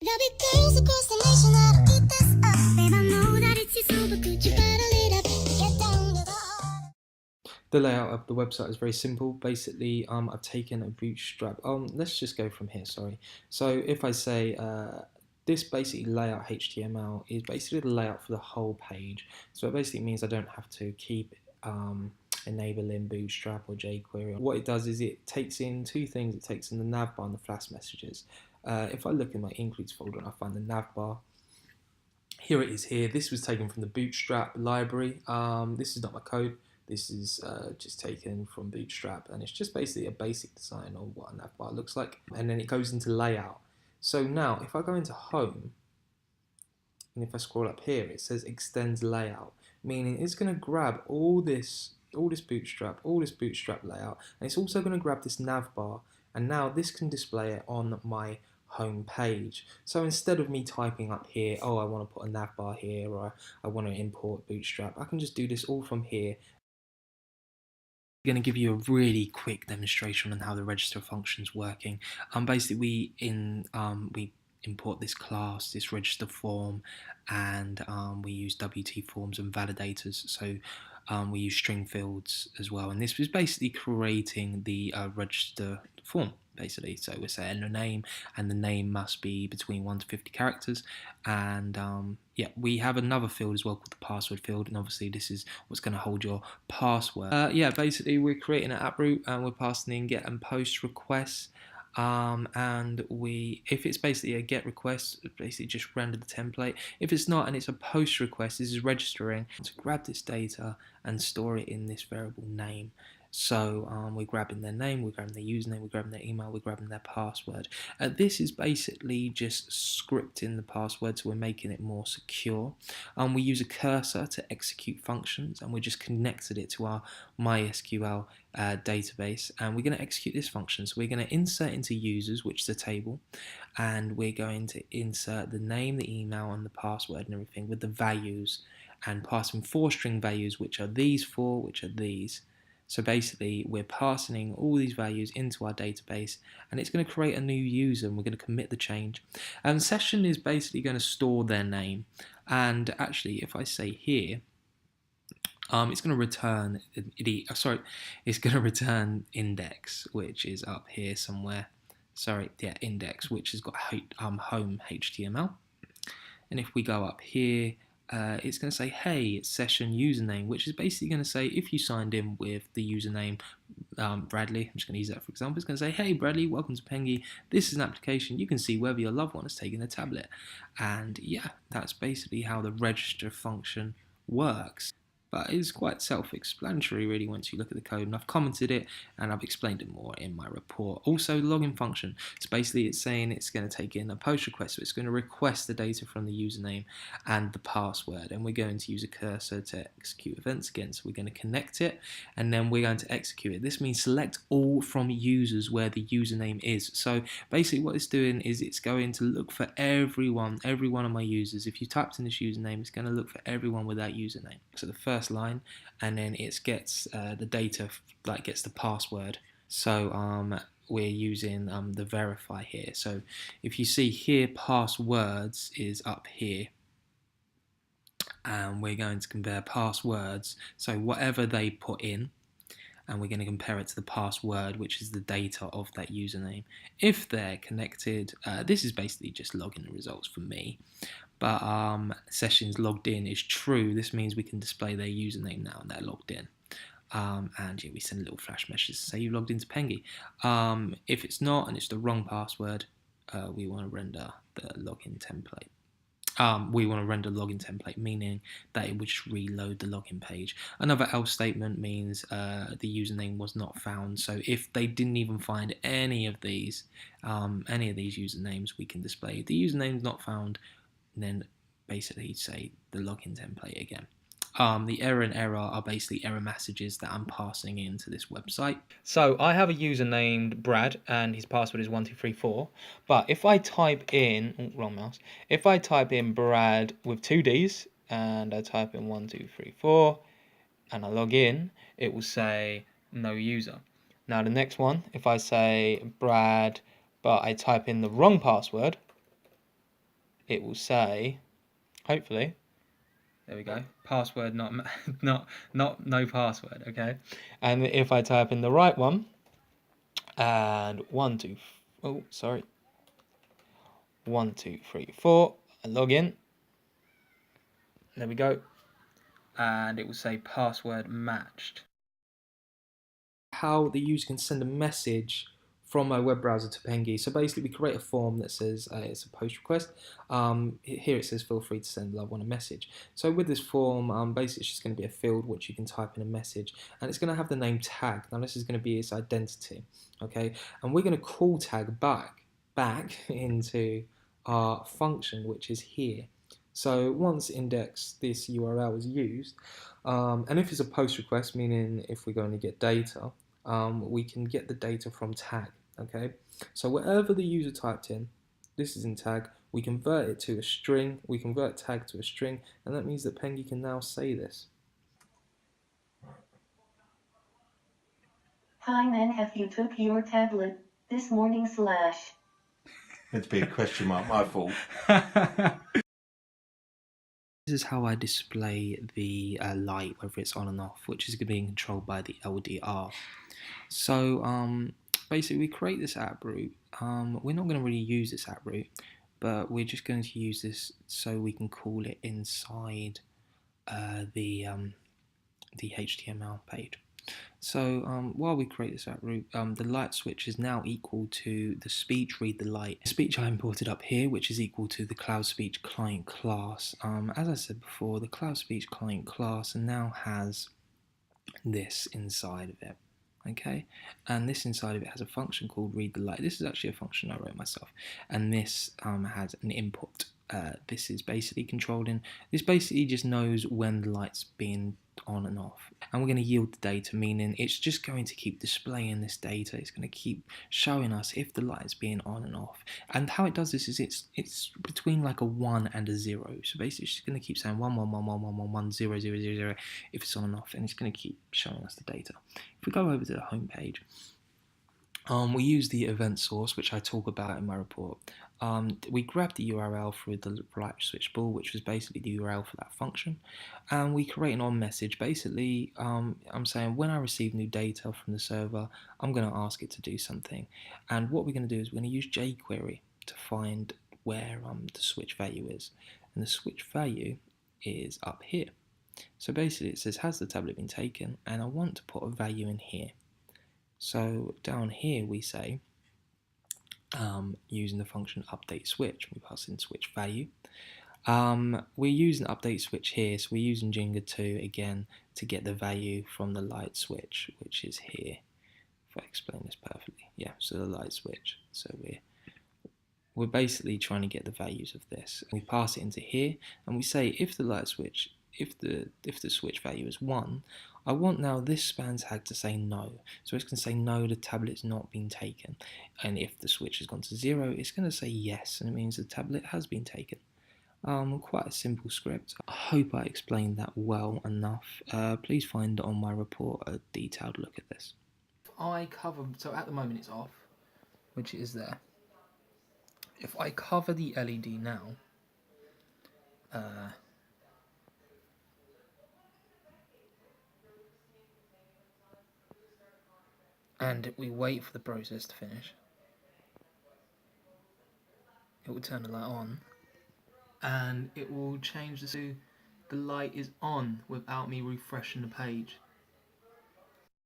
There'll be girls across the nation that'll eat this up. Babe, I know that it's your soul, but could you bottle it up? Get down to the heart. The layout of the website is very simple. Basically, I've taken a bootstrap. Let's just go from here. Sorry. So if I say this basically layout HTML is basically the layout for the whole page. So it basically means I don't have to keep enabling Bootstrap or jQuery. What it does is it takes in two things. It takes in the navbar and the flash messages. If I look in my includes folder and I find the navbar, here it is here. This was taken from the Bootstrap library. This is not my code. This is just taken from Bootstrap, and it's just basically a basic design of what a navbar looks like. And then it goes into layout. So now, if I go into home, and if I scroll up here, it says extends layout, meaning it's going to grab all this Bootstrap layout, and it's also going to grab this navbar, and now this can display it on my home page. So instead of me typing up here, oh, I want to put a navbar here, or I want to import Bootstrap, I can just do this all from here. I'm going to give you a really quick demonstration on how the register function is working. Basically, we import this class, this register form, and we use WT forms and validators. So we use string fields as well, and this was basically creating the register form. Basically, so we're saying the name, and the name must be between 1 to 50 characters, and yeah, we have another field as well called the password field, and obviously this is what's going to hold your password. Yeah, basically we're creating an app root, and we're passing in get and post requests. And if it's basically a get request, basically just render the template. If it's not and it's a post request, this is registering to grab this data and store it in this variable name. So we're grabbing their name, we're grabbing their username, we're grabbing their email, we're grabbing their password. This is basically just scripting the password, so we're making it more secure. We use a cursor to execute functions, and we just connected it to our MySQL database, and we're going to execute this function. So we're going to insert into users, which is a table, and we're going to insert the name, the email, and the password and everything with the values, and passing 4 string values, which are these 4, which are these. So basically we're passing all these values into our database, and it's going to create a new user, and we're going to commit the change. And session is basically going to store their name, and actually if I say here, it's going to return it's going to return index, which is up here somewhere. Sorry, yeah, index, which has got home HTML. And if we go up here, it's going to say, hey, session username, which is basically going to say if you signed in with the username Bradley, I'm just going to use that for example, it's going to say, hey Bradley, welcome to PENGY, this is an application, you can see whether your loved one has taken a tablet. And yeah, that's basically how the register function works. But it's quite self-explanatory really once you look at the code, and I've commented it and I've explained it more in my report. Also, login function. So basically it's saying it's going to take in a post request, so it's going to request the data from the username and the password, and we're going to use a cursor to execute events again. So we're going to connect it, and then we're going to execute it. This means select all from users where the username is. So basically what it's doing is it's going to look for every one of my users. If you typed in this username, it's going to look for everyone with that username. So the first line, and then it gets the data, like gets the password. So we're using the verify here. So if you see here, passwords is up here, and we're going to compare passwords, so whatever they put in, and we're going to compare it to the password, which is the data of that username. If they're connected, this is basically just logging the results for me, but sessions logged in is true. This means we can display their username now and they're logged in. And yeah, we send a little flash message to say you logged into PENGY. If it's not and it's the wrong password, we want to render the login template. We want to render login template, meaning that it would just reload the login page. Another else statement means the username was not found. So if they didn't even find any of these usernames, we can display the username not found, and then basically say the login template again. The error and error are basically error messages that I'm passing into this website. So I have a user named Brad, and his password is 1234. But if I type in, wrong mouse, if I type in Brad with 2 Ds, and I type in 1234, and I log in, it will say no user. Now the next one, if I say Brad, but I type in the wrong password, it will say, hopefully, there we go, password not no password, okay? And if I type in the right one, and 1 2 3 4, and log in, there we go, and it will say password matched. How the user can send a message from my web browser to PENGY. So basically, we create a form that says it's a post request. Here it says feel free to send loved one a message. So with this form, basically it's just going to be a field which you can type in a message, and it's going to have the name tag. Now this is going to be its identity, okay? And we're going to call tag back into our function, which is here. So once index this URL is used, and if it's a post request, meaning if we're going to get data, we can get the data from tag, okay? So whatever the user typed in, this is in tag, we convert it to a string, we convert tag to a string, and that means that PENGY can now say this. Hi man, have you took your tablet this morning slash? Meant to be a question mark, my fault. This is how I display the light, whether it's on and off, which is being controlled by the LDR. So basically we create this app root. We're not going to really use this app root, but we're just going to use this so we can call it inside the HTML page. So while we create this app root, the light switch is now equal to the speech read the light. The speech I imported up here, which is equal to the Cloud Speech Client class. As I said before, the Cloud Speech Client class now has this inside of it. Okay, and this inside of it has a function called read the light. This is actually a function I wrote myself, and this has an input. This is basically controlling. This basically just knows when the light's being on and off, and we're going to yield the data, meaning it's just going to keep displaying this data. It's going to keep showing us if the light's being on and off. And how it does this is it's between like a 1 and a 0. So basically it's just going to keep saying 1 1 1 1 1 1 1 0 0 0 0 if it's on and off, and it's going to keep showing us the data. If we go over to the home page, we use the event source, which I talk about in my report. We grab the URL through the light switch ball, which was basically the URL for that function, and we create an on message. Basically, I'm saying when I receive new data from the server, I'm going to ask it to do something, and what we're going to do is we're going to use jQuery to find where the switch value is, and the switch value is up here. So basically it says, has the tablet been taken? And I want to put a value in here. So down here we say, using the function update switch, we pass in switch value. We're using update switch here, so we're using Jenga 2 again to get the value from the light switch, which is here. If I explain this perfectly, yeah, so the light switch. So we're basically trying to get the values of this. We pass it into here, and we say if the light switch, if the switch value is 1, I want now this span tag to say no. So it's going to say no, the tablet's not been taken. And if the switch has gone to 0, it's going to say yes, and it means the tablet has been taken. Quite a simple script. I hope I explained that well enough. Please find on my report a detailed look at this. If I cover, so at the moment it's off, which is there. If I cover the LED now, and we wait for the process to finish, it will turn the light on, and it will change to the light is on without me refreshing the page.